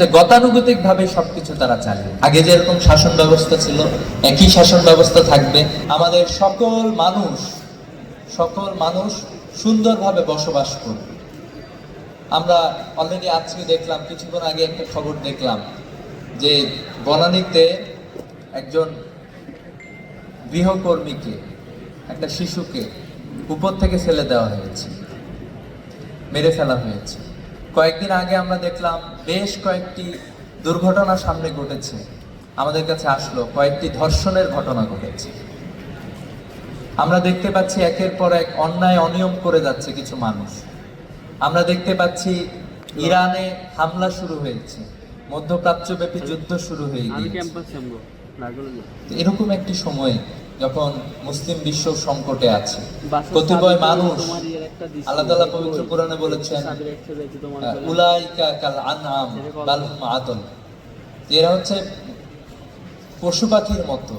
যে গতানুগতিক ভাবে সবকিছু তারা চালিয়ে, আগে যেরকম শাসন ব্যবস্থা ছিল একই শাসন ব্যবস্থা থাকবে। আমাদের সকল মানুষ সুন্দরভাবে বসবাস করবে। আমরা অলরেডি আজকে দেখলাম, কিছুক্ষণ আগে একটা খবর দেখলাম যে বনানীতে একজন গৃহকর্মীকে, একটা শিশুকে উপর থেকে ফেলে দেওয়া হয়েছে, মেরে ফেলা হয়েছে। কয়েকদিন আগে আমরা দেখলাম বেশ কয়েকটি দুর্ঘটনা সামনে ঘটেছে, আমাদের কাছে আসলো কয়েকটি ধর্ষণের ঘটনা ঘটেছে। আমরা দেখতে পাচ্ছি একের পর এক অন্যায় অনিয়ম করে যাচ্ছে কিছু মানুষ। আমরা দেখতে পাচ্ছি ইরানে হামলা শুরু হয়েছে, মধ্যপ্রাচ্যব্যাপী যুদ্ধ শুরু হয়ে গিয়েছে। এরকম একটি সময়ে যখন মুসলিম বিশ্ব সংকটে আছে, কতিপয় মানুষ, আল্লাহ তাআলা পবিত্র কোরআনে বলেছেন উলাইকা কাল আনআম বাল হুম আদল, এরা হচ্ছে পশু পাখির মতো,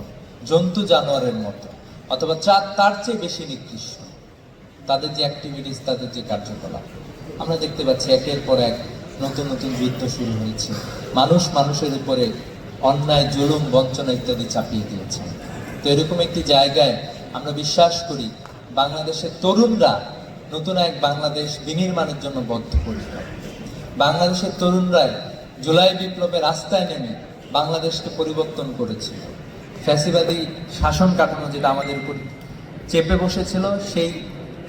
জন্তু জানোয়ারের মতো, অথবা তার চেয়ে বেশি নিকৃষ্ট তাদের যে অ্যাক্টিভিটিস, তাদের যে কার্যকলাপ। আমরা দেখতে পাচ্ছি একের পর এক নতুন নতুন যুদ্ধ শুরু হয়েছে, মানুষ মানুষের উপরে অন্যায়, জুলুম, বঞ্চনা ইত্যাদি চাপিয়ে দিয়েছে। তো এরকম একটি জায়গায় আমরা বিশ্বাস করি বাংলাদেশের তরুণরা নতুন এক বাংলাদেশ বিনির্মাণের জন্য বদ্ধপরিকর। বাংলাদেশের তরুণরাই জুলাই বিপ্লবে রাস্তায় নেমে বাংলাদেশকে পরিবর্তন করেছিল। ফ্যাসিবাদী শাসন কাঠামো যেটা আমাদের উপর চেপে বসেছিল, সেই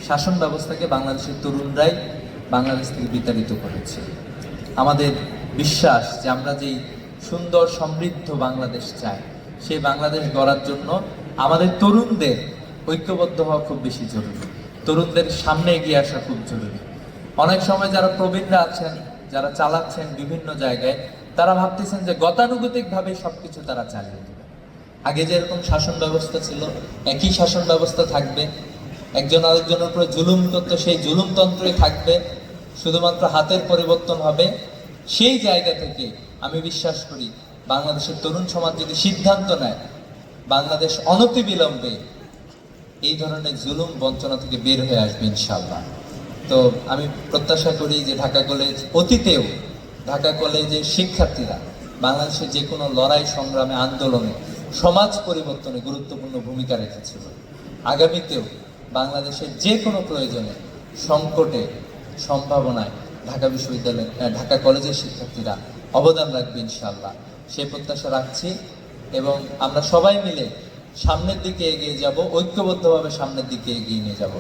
শাসন ব্যবস্থাকে বাংলাদেশের তরুণরাই বাংলাদেশ থেকে বিতাড়িত করেছে। আমাদের বিশ্বাস যে আমরা যেই সুন্দর সমৃদ্ধ বাংলাদেশ চাই, সেই বাংলাদেশ গড়ার জন্য আমাদের তরুণদের ঐক্যবদ্ধ হওয়া খুব বেশি জরুরি, তরুণদের সামনে এগিয়ে আসা খুব জরুরি। অনেক সময় যারা প্রবীণরা আছেন, যারা চালাচ্ছেন বিভিন্ন জায়গায়, তারা ভাবতেছেন যে গতানুগতিক ভাবে সবকিছু তারা চালিয়ে দেবে, আগে যেরকম শাসন ব্যবস্থা ছিল একই শাসন ব্যবস্থা থাকবে, একজন আরেকজনের উপরে জুলুম করতো সেই জুলুমতন্ত্রই থাকবে, শুধুমাত্র হাতের পরিবর্তন হবে। সেই জায়গা থেকে আমি বিশ্বাস করি বাংলাদেশের তরুণ সমাজ যদি সিদ্ধান্ত নেয়, বাংলাদেশ অনতিবিলম্বে এই ধরনের জুলুম বঞ্চনা থেকে বের হয়ে আসবে ইনশাআল্লাহ। তো আমি প্রত্যাশা করি যে ঢাকা কলেজ, অতীতেও ঢাকা কলেজের শিক্ষার্থীরা বাংলাদেশের যে কোনো লড়াই, সংগ্রামে, আন্দোলনে, সমাজ পরিবর্তনে গুরুত্বপূর্ণ ভূমিকা রেখেছিল। আগামীতেও বাংলাদেশের যে কোনো প্রয়োজনে, সংকটে, সম্ভাবনায় ঢাকা বিশ্ববিদ্যালয়, ঢাকা কলেজের শিক্ষার্থীরা অবদান রাখবে ইনশাআল্লাহ, সেই প্রত্যাশা রাখছি। এবং আমরা সবাই মিলে সামনের দিকে এগিয়ে যাব, ঐক্যবদ্ধভাবে সামনের দিকে এগিয়ে নিয়ে যাব।